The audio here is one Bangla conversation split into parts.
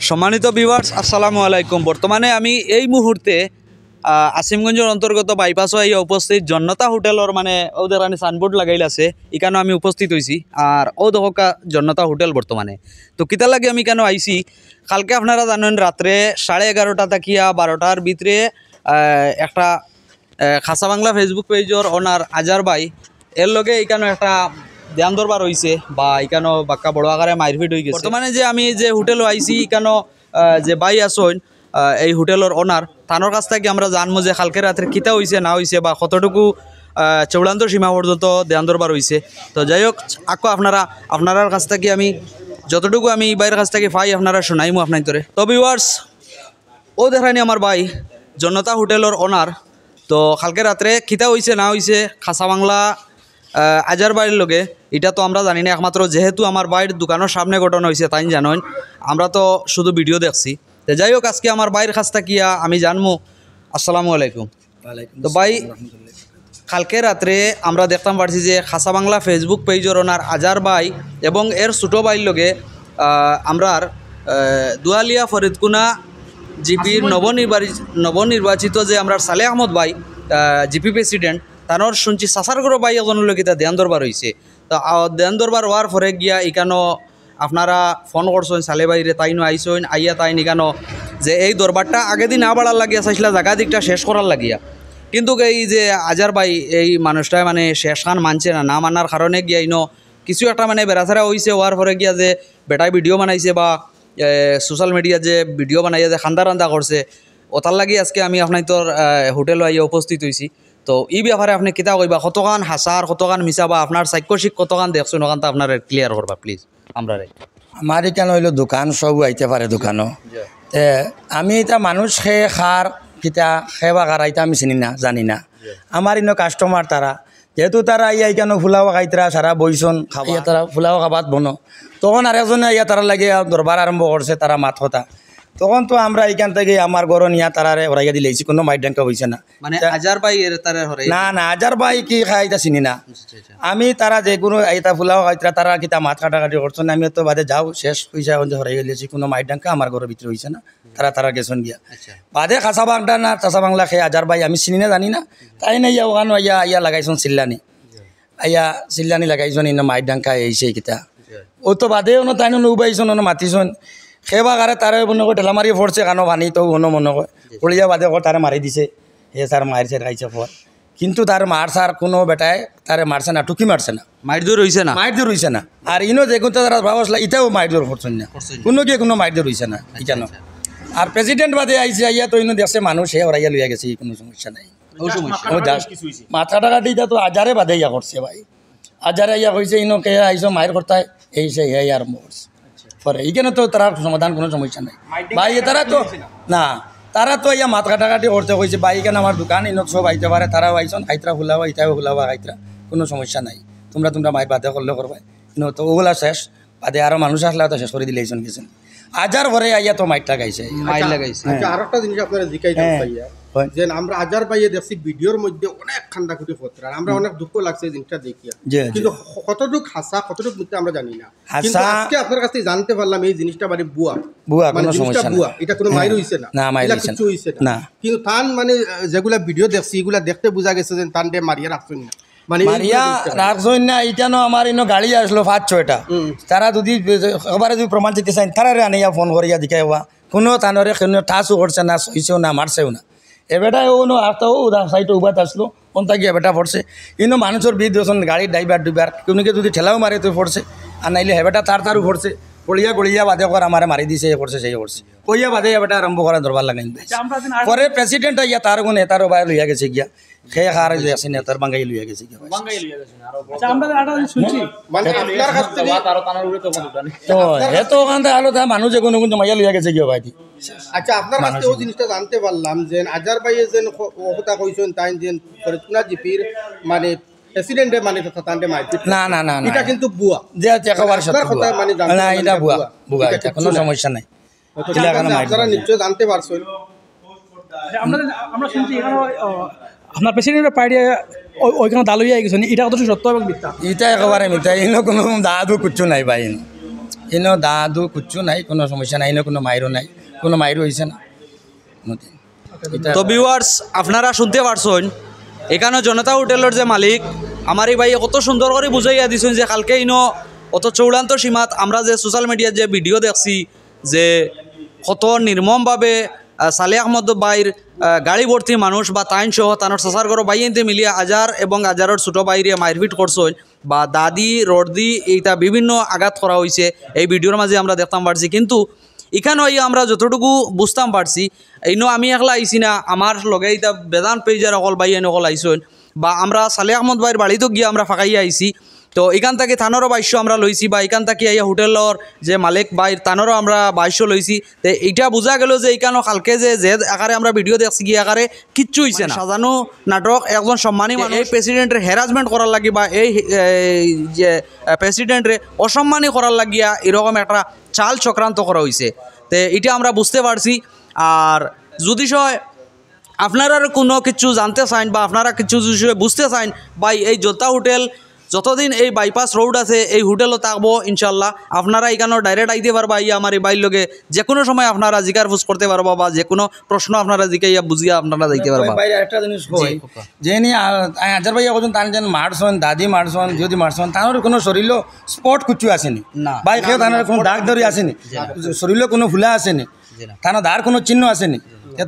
সম্মানিত ভিউয়ার্স আসসালামু আলাইকুম। বর্তমানে আমি এই মুহূর্তে আসিমগঞ্জের অন্তর্গত বাইপাস হয়ে উপস্থিত জন্নতা হোটেলর মানে ওদের সাইনবোর্ড লাগাইল আছে এখানে আমি উপস্থিত হয়েছি। আর ও দেখা জন্নতা হোটেল বর্তমানে তো কিতা লাগে আমি কেন আইছি, কালকে আপনারা জানেন রাত্রে 11:30 থাকিয়া 12টার ভিতরে একটা খাসা বাংলা ফেসবুক পেজর ওনার আজার ভাই এর লগে এখানে একটা ধ্যান দরবার হয়েছে বা এখানে বাক্কা বড় আকারে মারপিট হয়ে গেছে। বর্তমানে যে আমি যে হোটেল আইছি এখানে যে ভাই আসন এই হোটেলের ওনার তানোর কাছ থেকে আমরা জানবো যে কালকে রাত্রে কিতা হয়েছে না হয়েছে বা কতটুকু চূড়ান্ত সীমা পর্যন্ত ধ্যান দরবার হয়েছে। তো যাই হোক আকো আপনার কাছ থেকে আমি যতটুকু আমি বাইরের কাছ থেকে পাই আপনারা শোনাইমু আপনার তোরে। তো ভিউয়ার্স ও দেখানি আমার ভাই জন্নতা হোটেলের ওনার। তো কালকে রাত্রে কিতা হয়েছে না হয়েছে খাসা বাংলা আজার বাইরের লগে এটা তো আমরা জানি না, একমাত্র যেহেতু আমার বাইরের দোকানের সামনে ঘটনা হয়েছে তাই জানেন, আমরা তো শুধু ভিডিও দেখছি। তো যাই হোক আজকে আমার বাইরের কাছ থেকে আমি জানবো। আসসালামু আলাইকুম। তো ভাই কালকে রাত্রে আমরা দেখতাম পারছি যে খাসা বাংলা ফেসবুক পেজর ওনার আজার ভাই এবং এর ছোটো ভাইয়ের লগে আমরার দুয়ালিয়া ফরিদকুনা জিপির নবনির্বাচিত যে আমরা সালেহ আহমদ ভাই জিপি প্রেসিডেন্ট তানোর শুনছি সাসারগড় ভাই এজনের লোক এটা ধ্যান দরবার হয়েছে। তো ধ্যান দরবার হওয়ার পরে গিয়া এখানো আপনারা ফোন করছেন সালে বাইরে তাইনো আইসেন আইয়া তাই নিকানো যে এই দরবারটা আগে দিন না বাড়ার লাগিয়া চাইছিলা জায়গা দিকটা শেষ করার লাগিয়া, কিন্তু এই যে আজার ভাই এই মানুষটা মানে শেষ খান মানছে না মানার কারণে গিয়া ইনো কিছু একটা মানে বেড়াছাড়া হয়েছে। হওয়ার পরে গিয়া যে বেটায় ভিডিও বানাইছে বা সোশ্যাল মিডিয়া যে ভিডিও বানাইয়া যে খান্দা রান্দা করছে ওটার লাগি আজকে আমি আপনার তোর হোটেল আইয়া উপস্থিত হয়েছি। তো এই ব্যাপারে আপনি কিতা কইবা, কতখান হাসার কতখান মিছা বা আপনার সাইকোশিক কতখান দেখছেন ওখানটা আপনার ক্লিয়ার করবা প্লিজ। আমরা আমার এখানে হইল দোকান সব আইতে পারে দোকানও আমি এটা মানুষ খেয়ে খার কিতা খেবা খার আইতা আমি চিনি না জানি না। আমার ইনো কাস্টমার তারা যেহেতু তারা ইয়া এখানে ফুলাও খাইতরা সারা বইসন খাবা তারা ফুলাও খাবাত বনো তখন আরেকজনে ইয়া তারা লাগে দরবার আরম্ভ করছে তারা মাত কথা তখন তো আমরা এখান থেকে আমার ঘর নিয়া তারারে হরাইয়া দিলেছি কোনো মাইট ডাঙ্কা হয়েছে না। মানে আজার ভাই না আজার ভাই কি খাই এটা চিনি না আমি তারা যে কোনো এটা ফুলাও খাইতরা তারা কিতা মাত কাটাকাটি করছো না আমি তো বাদে যাও শেষ পয়সা হরাই গেলেছি কোনো মাইট ডাঙ্কা আমার ঘরের ভিতরে হয়েছে না। তারা গেছেন গিয়া বাদে খাসা বাংলা না চাষা বাংলা খেয়ে আজার ভাই আমি চিনি না জানি না তাই না ইয়া ওখানে ইয়া লাগাইছেন চিল্লানি লাগাইছেন ইনো মাইট ডাঙ্কা এইছে কিতা ও তো বাদে অন্য তাই নৌবাইছন অন্য মাতিছন খেবা গারে তারে মনে করে ঠেলা মারি পড়ছে কানো ভানি তো অন্য মনে করে পড়িয়া বাদে তারে মারি দিছে হে স্যার মারছে খাইছে পর কিন্তু তার মার সার কোনো বেটায় তারে মারছে না টুকি মারছে না মাইট দূর হইছে না আর ইনো যে কোনো তারা ভাবসলা ইটাও মাইট দূর করছেন না কোনো গিয়ে কোনো মাইট দূর হইছে না ইকানো। আর প্রেসিডেন্ট বাদে আইসে আইয়া তো ইনো দেখছে মানুষ হে ওরাইয়া লইয়া গেছে কোনো সমস্যা নাই। মাথা টাকাটি তো আজারে বাদে ইয়া করছে ভাই আজারে ইয়া কইছে ইনো কে আইসো মায়ের করতায় এই সে হে আরম্ভ করছে পরে এইখানে তো তার সমাধান কোনো সমস্যা নাই ভাই তারা তো ইয়া মাথা কাটাকাটি করতে কইছে ভাই এখানে আমার দোকান ইনো সব আইতে পারে তারাও আইসন আইতরা ফুলাবা ইটাও ফুলাবা আইতরা কোনো সমস্যা নাই তোমরা মায়ের বাদে করলে করবা কিন্তু তো ওগুলা শেষ বাদে আরও মানুষ আসলে তো শেষ করে দিলে এইসন গেছেন আজার ভরে আইয়া তো মাইট লাগাইছে আর একটা জিনিস আপনারা জিকাইতে পাইয়া যে আমরা আজার পাইয়ে দেখছি ভিডিওর মধ্যে অনেক খান্দাকুটি খতরা আমরা অনেক দুঃখ লাগছে জিনিসটা দেখিয়া, কিন্তু কতটুক হাসা কতটুক মিথ্যা আমরা জানি না। কিন্তু আজকে আপনার কাছে জানতে পারলাম এই জিনিসটা মানে বুয়া মানে জিনিসটা বুয়া, এটা কোনো মাইর হইছে না কিছু হইছে না। কিন্তু তান মানে যেগুলা ভিডিও দেখছি এগুলা দেখতে বোঝা গেছে যে তান ডে মারিয়া রাখছেন না মারিয়া রাখছেন না ইটানো আমার ইনো গাড়ি আসলো 5-6টা তারা যদি এবারে যদি প্রমাণ দিতে চান তারা আনিয়া ফোন করিয়া দিখাই হওয়া কোনো তানরে কোনো ঠাসও করছে না সইছেও না মারছেও না এবেটা নো আফতাও সাইটে উবাত আসলো কোনটা গিয়ে বেটা পড়ছে ইনো মানুষের বিদ গাড়ির ড্রাইভার ডুইবার কোনকে যদি ঠেলাও মারে তো পড়ছে আর নাইলে হেবেটা তারও পড়ছে গড়িয়া বাদে কর আমার মারি দিছে এ করছে সেই করছে কইয়া বাদে এবেটা আরম্ভ করা দরবার লাগাই পরে প্রেসিডেন্ট ইয়া তার কোনো নেতারও বাইরে লইয়া গেছে গিয়া খেয়ে খার আছে নেতার বাঙ্গাই লইয়া গেছে গিয়া তো এত ওখান থেকে আলো মানুষ যে কোনো কিন্তু মাইয়া লইয়া গেছে গিয়া ভাই। আচ্ছা আপনার কাছে ওই জিনিসটা জানতে পারলাম যে আজার ভাইয়ে যেন কথা কইছেন তাই যে ফরিদকুনা জিপির মানে প্রেসিডেন্টে মানে তান্ডে মারপিট না এটা কিন্তু বুয়া যে একেবারে সত্য মানে না এটা বুয়া এটা কোনো সমস্যা নাই আপনারা নিশ্চয় জানতে পারছেন। আমরা শুনছি এখানে আপনার প্রেসিডেন্টের পার্টি ওইখানে দালুইয়া গেছেন এটা কত সত্য এবং মিথ্যা? এটা একেবারে মিথ্যা, এগুলো কোনো দাদু কিচ্ছু নাই ভাই এনে দা দু কুচ্ছু নাই, কোনো সমস্যা নাই, এনে কোনো মাইরও নাই, কোনো মাইরও হয়েছে না। তো ভিউয়ার্স আপনারা শুনতে পারছেন এখানে জনতা হোটেলের যে মালিক আমার এই ভাই কত সুন্দর করে বুঝাইয়া দিছেন যে কালকে ইনো অত চূড়ান্ত সীমাত আমরা যে সোশ্যাল মিডিয়ার যে ভিডিও দেখছি যে কত নির্মমভাবে সালে আহমদ বাইর গাড়ি ভর্তি মানুষ বা তাইন সহ তানোর সাসার ঘর বাইনতে মিলিয়ে আজার এবং আজারের ছোটো বাইরে মারপিট করছেন বা দাদি রডদি এইটা বিভিন্ন আঘাত করা হয়েছে এই ভিডিওর মাঝে আমরা দেখতাম পারছি। কিন্তু এখানে আমরা যতটুকু বুঝতাম পারছি এইনো আমি একলা আইসি না, আমার লগে এইটা বেদান পেজার অকল বাই এনে অকল আইসন বা আমরা সালে আহমদ ভাইয়ের বাড়িতে গিয়ে আমরা ফাঁকাইয়া আইসি। তো এখান থেকে থানারও 2200 আমরা লইছি বা এখান থেকে আইয়া হোটেলের যে মালিক বাইর তানোরও আমরা 2200 লইছি। তো এইটা বোঝা গেল যে এইখানে কালকে যে আকারে আমরা ভিডিও দেখছি গিয়ে আকারে কিচ্ছু হইছে না। সাজানো নাটক একজন সম্মানী মানুষ এই প্রেসিডেন্টের হ্যারাসমেন্ট করার লাগি বা এই যে প্রেসিডেন্টের অসম্মানী করার লাগিয়া এরকম একটা চাল চক্রান্ত করা হয়েছে। তো এটা আমরা বুঝতে পারছি। আর যদি আপনারা কোনো কিছু জানতে চান বা আপনারা কিছু বুঝতে চান বা এই জোতা হোটেল যতদিন এই বাইপাস রোড আছে এই হোটেলও থাকবো ইনশাল্লাহ। আপনারা এখানেও ডাইরেক্ট আইতে পারবা, আমার এই বাইর লগে যে কোনো সময় আপনারা জিকার ফুস করতে পারবা বা যে কোনো প্রশ্ন আপনারা জিকাইয়া বুঝিয়া আপনারা যাইতে পারবা। বাইরে একটা জিনিস হয় যে আজার ভাইয়া কজন তান যেন মারছন দাদি মারছন যদি মারছন তানোর কোনো শরীরও স্পট কুচু আসেনি না, বাই কেউ তানোর কোনো দাগ ধরি আসেনি, শরীরও কোনো ফুলা আসেনি, তানোর দার কোনো চিহ্ন আসেনি।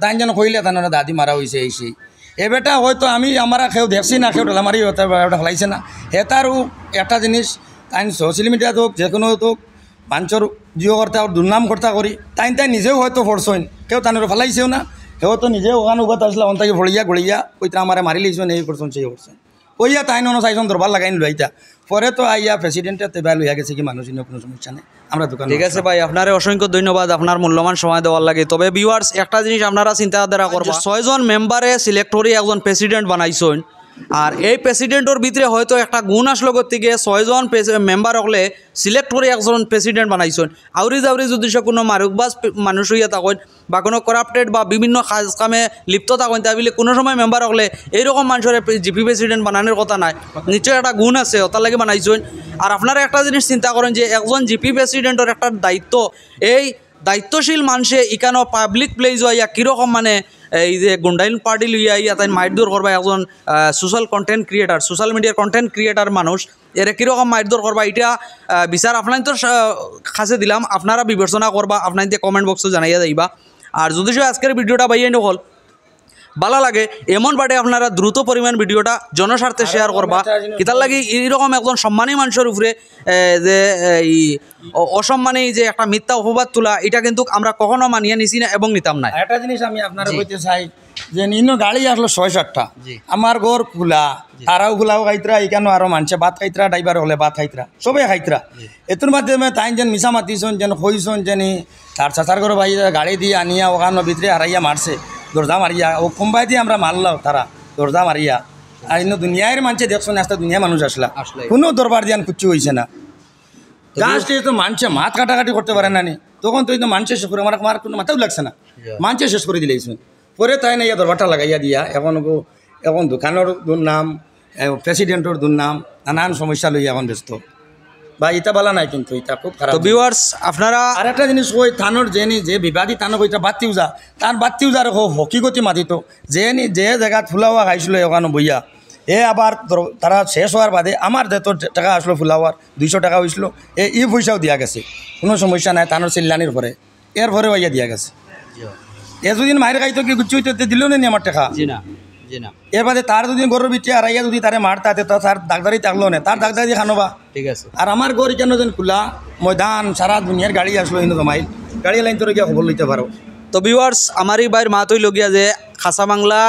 তাই যেন কইলে তানোর দাদি মারা হয়েছে এই সেই এবেটা হয়তো আমি আমরা কেউ দেখছি না, কেউ ঢেলামারি ফেলাইছে না। হেতারও একটা জিনিস তাই সোশ্যাল মিডিয়াত হোক যে কোনো হোক মানুষের জিও কর্তা দুর্নাম কর্তা করি তাই নিজেও হয়তো ফোরছেন, কেউ তানোর ফেলাইছেও না, কেউ তো নিজেও ওখানে উপাত আসলে অন্তাকে ফড়িয়া গড়িয়া ওইটা আমার মারি লইছেন এই করছেন সেই করছেন ওইয়া তাই নন চাইছেন দরবার লাগাইন লইতা পরে তো আইয়া প্রেসিডেন্টের তেবা লইয়া গেছে কি মানুষ কোনো সমস্যা নেই। আমরা দোকান ঠিক আছে ভাই, আপনার অসংখ্য ধন্যবাদ আপনার মূল্যবান সময় দেওয়ার লাগে। তবে ভিউয়ার্স একটা জিনিস আপনারা চিন্তাধারা করবা 6 জন মেম্বারে সিলেক্ট করে একজন প্রেসিডেন্ট বানাইছেন। আর এই প্রেসিডেন্টের ভিতরে হয়তো একটা গুণ আসলো থেকে 6 জন মেম্বার হলে সিলেক্ট করে একজন প্রেসিডেন্ট বানাইছেন। আউরি জাউরি যদি সে কোনো মারুকবাজ মানুষ হইয়া থাকেন বা কোনো করাপ্টেড বা বিভিন্ন কাজ কামে লিপ্ত থাকেন তাহলে কোনো সময় মেম্বার হলে এইরকম মানুষের জিপি প্রেসিডেন্ট বানানোর কথা নাই, নিশ্চয়ই একটা গুণ আছে ওটার লাগে বানাইছেন। আর আপনারা একটা জিনিস চিন্তা করেন যে একজন জিপি প্রেসিডেন্টের একটা দায়িত্ব, এই দায়িত্বশীল মানুষে এখানেও পাবলিক প্লেস হইয়া কীরকম মানে এই যে গুন্ডাইন পার্টি লইয়া ইয়া তাই মাইরদুর করবা একজন সোশ্যাল কন্টেন্ট ক্রিয়েটার সোশ্যাল মিডিয়ার কন্টেন্ট ক্রিয়েটার মানুষ এরা কীরকম মাইরদুর করবা এটা বিচার আপনার তো কাছে দিলাম, আপনারা বিবেচনা করবা, আপনার দিয়ে কমেন্ট বক্সে জানাইয়া যাইবা। আর যদি আজকের ভিডিওটা বাইয়ে নকল ভালো লাগে এমন বাটে আপনারা দ্রুত পরিমাণ ভিডিওটা জনস্বার্থে শেয়ার করবা। কিতার লাগে এইরকম একজন সম্মানী মানুষের উপরে যে এই অসম্মানী যে একটা মিথ্যা অপবাদ তোলা এটা কিন্তু আমরা কখনো মানিয়ে নিছি না এবং নিতাম না। একটা জিনিস আমি আপনারা কইতে চাই যে নিন্ন গাড়ি আসলো 6-7টা আমার ঘর খোলা তারাও খোলাও খাইতরা এখানে আরো মানুষে ভাত খাইতরা ড্রাইভার হলে ভাত খাইতরা সবে খাইতরা এর মাধ্যমে তাই যেন মিশা মাতিছন যেন কইছন যেন তার চাচার ঘর ভাই গাড়ি দিয়ে আনিয়া ওখানোর ভিতরে হারাইয়া মারছে দরজা মারিয়া ও কোম্পাই দিয়ে আমরা মারলাম তারা দরজা মারিয়া। আর ইন্ন দুনিয়ার মানুষে দেখছেন আস্তে দুনিয়া মানুষ আসলা কোনো দরবার দিয়ান কুচ্ছু হয়েছে না। লাস্টে তো মানুষে মাত কাটাকাটি করতে পারে না নি তখন তো মানুষের শেষ করে আমার কোনো মাথাও লাগছে না, মানুষে শেষ করে দিলেছেন। পরে তাই না ইয়া দরবারটা লাগাইয়া দিয়া এখন দোকানের দুর্নাম প্রেসিডেন্টের দুর্নাম নানান সমস্যা লইয়া এখন ব্যস্ত বা এটা বলা নাই কিন্তু এটা খুব খারাপ। ভিউয়ার্স আপনারা আর একটা জিনিস ওই থানোর যে বিবাদী থানক ওইটা বাতিও যা তার বাতিও যার হকিগতি মাতিত যে জায়গা ফুলাওয়া খাইছিল ওখানে বইয়া আবার তারা শেষ হওয়ার বাদে আমার যে তোর টাকা আসলো ফুলাওয়ার 200 টাকা হয়েছিল এই পয়সাও দিয়া গেছে, কোনো সমস্যা নাই থানোর চিল্লানির পরে এর পরে ওইয়া দিয়া গেছে। যদি মায়ের খাইতো কি গুচ্ছি হইতে দিল না আমার টাকা এর বাদে তার যদি গরুর বিটিয়া হারাইয়া যদি তারে মারতে তো তার ডাক্তারি থাকলো না তার ডাক্তারি দিয়ে খানোবা ঠিক আছে। আর আমার গড় কেন যেন খোলা ময়দান সারা দুনিয়ার গাড়ি আসলো ইনো জমাইল গাড়ি লাইন তোর গিয়ে খবর লইতে পারো। তো ভিউয়ার্স আমার এই ভাইয়ের মাতই লগিয়া যে খাসা বাংলা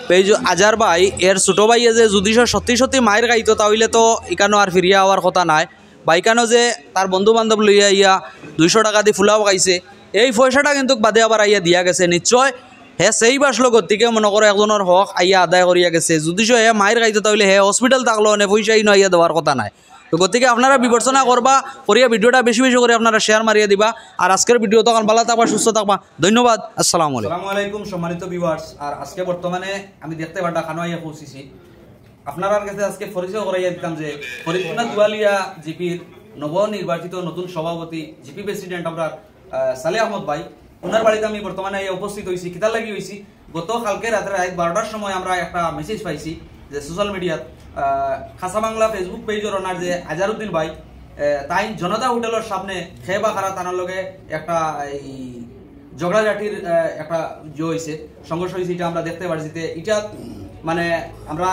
পেজ আজার ভাই এর ছোটো ভাইয়ে যে যদি সত্যি মায়ের গাইতো তাহলে তো এখানেও আর ফিরিয়া হওয়ার কথা নাই বা এখানেও যে তার বন্ধু বান্ধব লইয়া ইয়া 200 টাকা দিয়ে ফুলাও খাইছে এই পয়সাটা কিন্তু বাদে আবার আইয়া দিয়া গেছে। নিশ্চয় হে সেই বাসলো গতিকে মনে করো একজনের হক আইয়া আদায় করিয়া গেছে, যদি হে মায়ের খাইতো তাহলে হে হসপিটাল থাকলো না পয়সাই না আইয়া দেওয়ার কথা নাই। তো গতিকে আপনারা বিবেচনা করবা করিয়া ভিডিওটা বেশি করে আপনারা শেয়ার মারিয়া দিবা। আর আজকের ভিডিও তখন ভালো থাকবা সুস্থ থাকবা, ধন্যবাদ, আসসালামু আলাইকুম সম্মানিত ভিউয়ার্স। আর আজকে বর্তমানে আমি দেখতে পারটা খানো আইয়া পৌঁছেছি আপনার কাছে আজকে পরিচয় করাইয়া দিতাম যে ফরিদপুর দুয়ালিয়া জিপির নবনির্বাচিত নতুন সভাপতি জিপি প্রেসিডেন্ট আমরা সালেহ আহমদ ভাই, ওনার বাড়িতে আমি বর্তমানে উপস্থিত হয়েছি। কিতার লাগি হয়েছি, গত কালকে রাত্রে 12টার সময় আমরা একটা মেসেজ পাইছি যে সোশ্যাল মিডিয়াত খাসা বাংলা ফেসবুক পেজের ওনার যে আজারউদ্দিন ভাই তাই জনতা হোটেলের সামনে খেয়ে বা খারা তানার লগে একটা এই ঝগড়াঝাটির একটা হয়েছে, সংঘর্ষ হয়েছে, এটা আমরা দেখতে পারছি। এটা মানে আমরা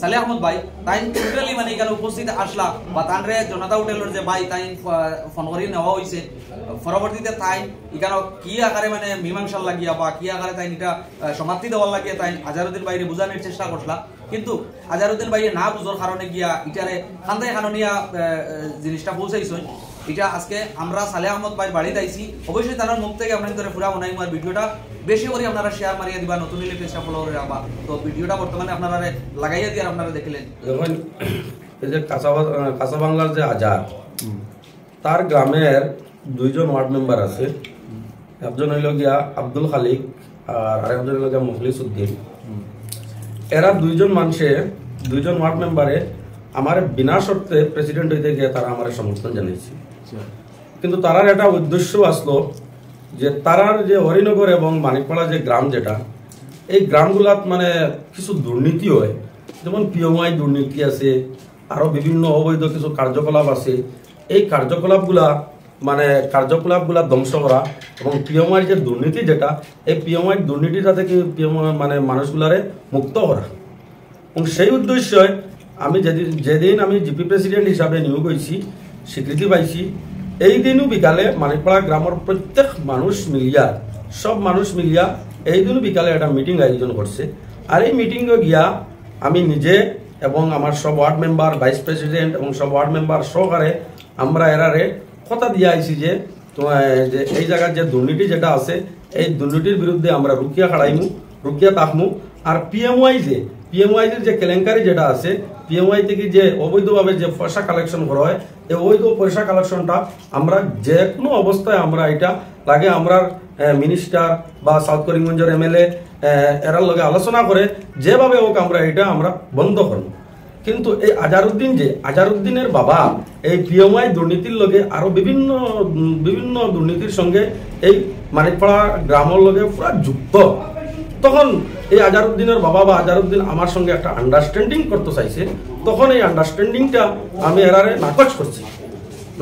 সালেহ আহমদ ভাই তাই টোটালি মানে এখানে উপস্থিত আসলা বা তানরে জনতা হোটেলের যে ভাই তাই ফোন করে নেওয়া হয়েছে। পরবর্তীতে তাই এখানে কি আকারে মানে মীমাংসা লাগিয়া বা কি আকারে তাই এটা সমাপ্তি দেওয়ার লাগিয়ে তাই আজারউদ্দিন ভাইরে বোঝানোর চেষ্টা করছিলাম, কিন্তু আজারউদ্দিন ভাইয়ে না বুঝার কারণে গিয়া ইটারে খান্দায় খাননিয়া জিনিসটা পৌঁছাইছে। এটা আজকে আমরা সালেহ আহমদ ভাইয়ের বাড়িতে আইছি, অবশ্যই তার মুখ থেকে আপনাদের পুরা মনে হয় ভিডিওটা বেশি করে আপনারা শেয়ার মারিয়ে দিবা, নতুন হলে পেজটা ফলো করে রাখবা। তো ভিডিওটা বর্তমানে আপনারা লাগাইয়া দিয়ে আপনারা দেখলেন। যখন এই যে কাঁচা বাংলার যে আজাদ, তার গ্রামের 2জন ওয়ার্ড মেম্বার আছে, একজন হইল গিয়া আব্দুল খালিক আর আরেকজন হইল গিয়া মুখলিস উদ্দিন। এরা 2জন মানুষে 2জন ওয়ার্ড মেম্বারে আমার বিনা শর্তে প্রেসিডেন্ট হইতে গিয়ে তারা আমার সমর্থন জানিয়েছে। কিন্তু তারার একটা উদ্দেশ্য আসলো যে তারার যে হরিনগর এবং মানিকপাড়া যে গ্রাম, যেটা এই গ্রামগুলাত মানে কিছু দুর্নীতি হয়, যেমন পিএমআই দুর্নীতি আছে, আরো বিভিন্ন অবৈধ কিছু কার্যকলাপ আছে। এই কার্যকলাপগুলা ধ্বংস করা এবং পিএমআই যে দুর্নীতি, যেটা এই পিএমআই দুর্নীতিটা থেকে মানে মানুষগুলারে মুক্ত করা। এবং সেই উদ্দেশ্যে আমি যেদিন আমি জিপি প্রেসিডেন্ট হিসাবে নিয়োগ হয়েছি, স্বীকৃতি পাইছি, এই দিনও বিকালে মানিকপাড়া গ্রামের প্রত্যেক সব মানুষ মিলিয়া এই দিনও বিকালে একটা মিটিং আয়োজন করছে। আর এই মিটিংয়ে গিয়া আমি নিজে এবং আমার সব ওয়ার্ড মেম্বার, ভাইস প্রেসিডেন্ট এবং সব ওয়ার্ড মেম্বার সহকারে আমরা এরারে কথা দিয়ে আইছি যে এই জায়গার যে দুর্নীতি যেটা আছে, এই দুর্নীতির বিরুদ্ধে আমরা রুকিয়া থাকমু। আর পিএমওয়াই যে কেলেঙ্কারি যেটা আছে, পিএমওয়াই থেকে যে অবৈধভাবে যে পয়সা কালেকশন করা হয়, এই অবৈধ পয়সা কালেকশনটা আমরা যে কোনো অবস্থায় আমরা এটা লাগে আমরা মিনিস্টার বা সাউথ করিমগঞ্জের এমএলএ এরার লগে আলোচনা করে যেভাবে হোক আমরা বন্ধ করব। কিন্তু এই আজারউদ্দিনের বাবা এই পিএমআই দুর্নীতির লগে আরো বিভিন্ন দুর্নীতির সঙ্গে এই মানিকপাড়া গ্রামের লগে পুরা যুক্ত। তখন এই আজারউদ্দিনের বাবা বা আজারউদ্দিন আমার সঙ্গে একটা আন্ডারস্ট্যান্ডিং করতে চাইছে। তখন এই আন্ডারস্ট্যান্ডিংটা আমি এরারে নাকচ করছি।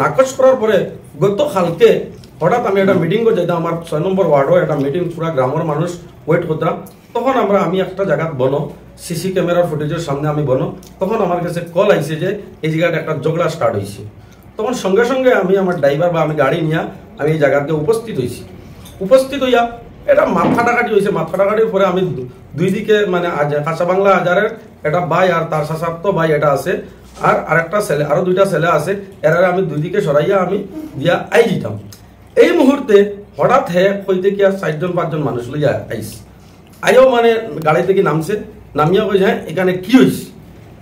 নাকচ করার পরে গত কালকে হঠাৎ আমি একটা মিটিং করে যেতাম, আমার 6 নম্বর ওয়ার্ডও একটা মিটিং, পুরা গ্রামের মানুষ ওয়েট করতাম। তখন আমি একটা জায়গা বনো সিসি ক্যামেরার ফুটেজের সামনে আমি বনো, তখন আমার কাছে কল আইছে যে এই জায়গাটা একটা ঝগড়া স্টার্ট হয়েছে। তখন সঙ্গে সঙ্গে আমি আমার ড্রাইভার বা আমি গাড়ি নিয়ে আমি এই জায়গাতে উপস্থিত হইয়া এটা মাথাটাকাটি হয়েছে। মাথাটাকাটির পরে আমি দুই দিকে মানে কাঁচা বাংলা আজারের একটা ভাই আর তার সাথে ভাই এটা আছে, আর আরেকটা ছেলে, আরো 2টা ছেলে আছে, এরা আমি দুই দিকে সরাইয়া আমি দিয়া আই দিতাম। এই মুহূর্তে হঠাৎ হইতে কি আর 4-5জন মানুষ লইয়া আইস আইও মানে গাড়ি থেকে নামিয়া কইছে এখানে কি হয়েছে।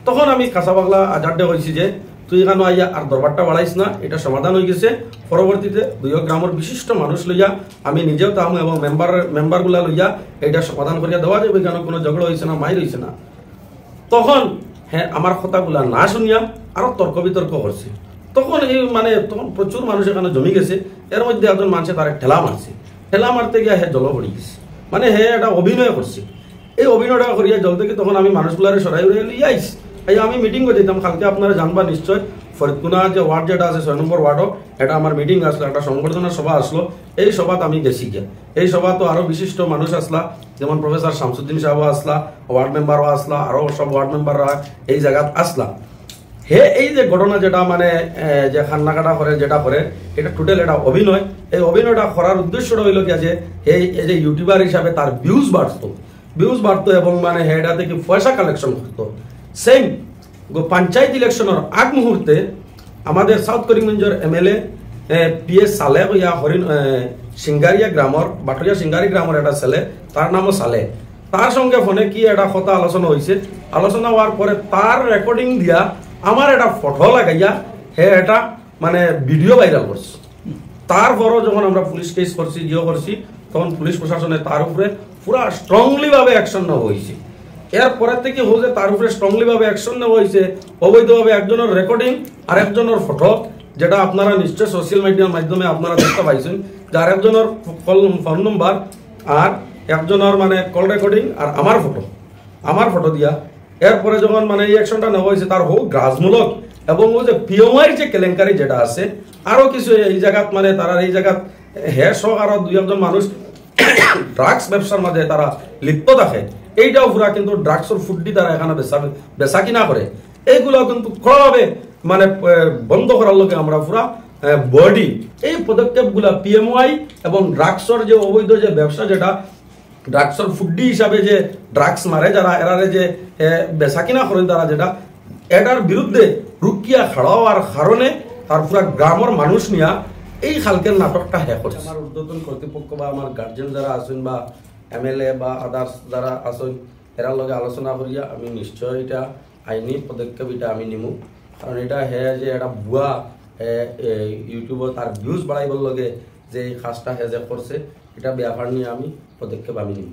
তখন আমি কাঁচা বাংলা আজারটা হয়েছি যে তুই এখানে আইয়া আর দরবারটা বাড়াইস না, এটা সমাধান হয়ে গেছে। পরবর্তীতে 2 গ্রামের বিশিষ্ট মানুষ লইয়া আমি নিজেও তাম এবং মেম্বারগুলা লইয়া এটা সমাধান করিয়া দেওয়া যাবে, কেন কোনো ঝগড়া হয়েছে না, মাইর হয়েছে না। তখন আমার কথাগুলা না শুনিয়া আরো তর্ক বিতর্ক করছে। তখন তখন প্রচুর মানুষ এখানে জমি গেছে। এর মধ্যে একজন মানুষে তার ঠেলা মারতে গিয়া জল পড়ে গেছে, মানে এটা অভিনয় করছে। এই অভিনয়টা করিয়া জল থেকে তখন আমি মানুষগুলারে সরাই উড়িয়ে লিয়ে আইস। আমি মিটিং করে দিতাম, কালকে আপনারা জানবা নিশ্চয় ফরিদকুনা যে ওয়ার্ড যেটা আছে 6 নম্বর ওয়ার্ডও, এটা আমার মিটিং আসলো, একটা সংবর্ধনা সভা আসলো। এই সভাত আমি গেছি গিয়া। এই সভা তো আরো বিশিষ্ট মানুষ আসলা, যেমন প্রফেসর শামসুদ্দিন সাহেবও আসলা, ওয়ার্ড মেম্বারও আসলা, আরো সব ওয়ার্ড মেম্বাররা এই জায়গাত আসলা। এই যে ঘটনা যেটা মানে যে খান্নাকাটা করে যেটা করে, এটা টোটাল এটা অভিনয়। এই অভিনয়টা করার উদ্দেশ্যটা হইল কি যে এই যে ইউটিউবার হিসাবে তার ভিউজ বাড়তো এবং মানে এটা থেকে পয়সা কালেকশন করতো। সেম পঞ্চায়েত ইলেকশনের আগ মুহূর্তে আমাদের সাউথ করিমগঞ্জের এমএলএ PS সালেহ ইয়া সিঙ্গারিয়া গ্রামের বাটরিয়া সিঙ্গারি গ্রামের একটা ছেলে, তার নামও সালেহ, তার সঙ্গে ফোনে কি একটা কথা আলোচনা হয়েছে। আলোচনা হওয়ার পরে তার রেকর্ডিং দিয়া আমার একটা ফটো লাগাইয়া এটা মানে ভিডিও ভাইরাল করছে। তারপরও যখন আমরা পুলিশ কেস করছি, তখন পুলিশ প্রশাসনে তার উপরে পুরা স্ট্রংলি ভাবে অ্যাকশন নেওয়া হয়েছে। এরপরের থেকে হচ্ছে তার উপরে স্ট্রংলি ভাবে অ্যাকশন নেওয়া হয়েছে। অবৈধভাবে একজনের রেকর্ডিং আর একজনের ফটো যেটা আপনারা নিশ্চয় সোশ্যাল মিডিয়ার মাধ্যমে আপনারা দেখতে পাইছেন, যে আরেকজনের ফোন নম্বর আর একজনের মানে কল রেকর্ডিং আর আমার ফটো দিয়া এরপরে যখন মানে এই অ্যাকশনটা নেওয়া হয়েছে তার হোক গ্রাসমূলক এবং ও যে পিওমাইয়ের যে কেলেঙ্কারি যেটা আছে আরও কিছু এই জায়গাত মানে তারা এই জায়গাত সহ আরও 2-1 মানুষ ড্রাগস ব্যবসার মাঝে তারা লিপ্ত থাকে, এইটাও পুরা কিন্তু ড্রাগসের ফুডি তারা এখানে বেচা কিনা করে, এইগুলো কিন্তু খোলাভাবে মানে বন্ধ করার লগে আমরা পুরা বডি এই পদক্ষেপগুলা পিএমওয়াই এবং ড্রাগসের যে অবৈধ যে ব্যবসা যেটা ড্রাগসের ফুডি হিসাবে যে ড্রাগস মারে যারা এরারে যে বেচা কিনা করেন তারা যেটা এটার বিরুদ্ধে রুকিয়া খাড়াওয়ার কারণে তার পুরা গ্রামের মানুষ নিয়া এই খালকের নাটকটা করছে। আমার ঊর্ধ্বতন কর্তৃপক্ষ বা আমার গার্জেন যারা আছেন বা MLA বা আদার্স যারা আছেন এরার লগে আলোচনা করিয়া আমি নিশ্চয় এটা আইনি পদক্ষেপ এটা আমি নিমু, কারণ এটা যে এটা ভুয়া ইউটিউবত তার ভিউজ বাড়াইবার লগে যে এই কাজটা যে করছে এটা ব্যাপার নিয়ে আমি পদক্ষেপ আমি নিব।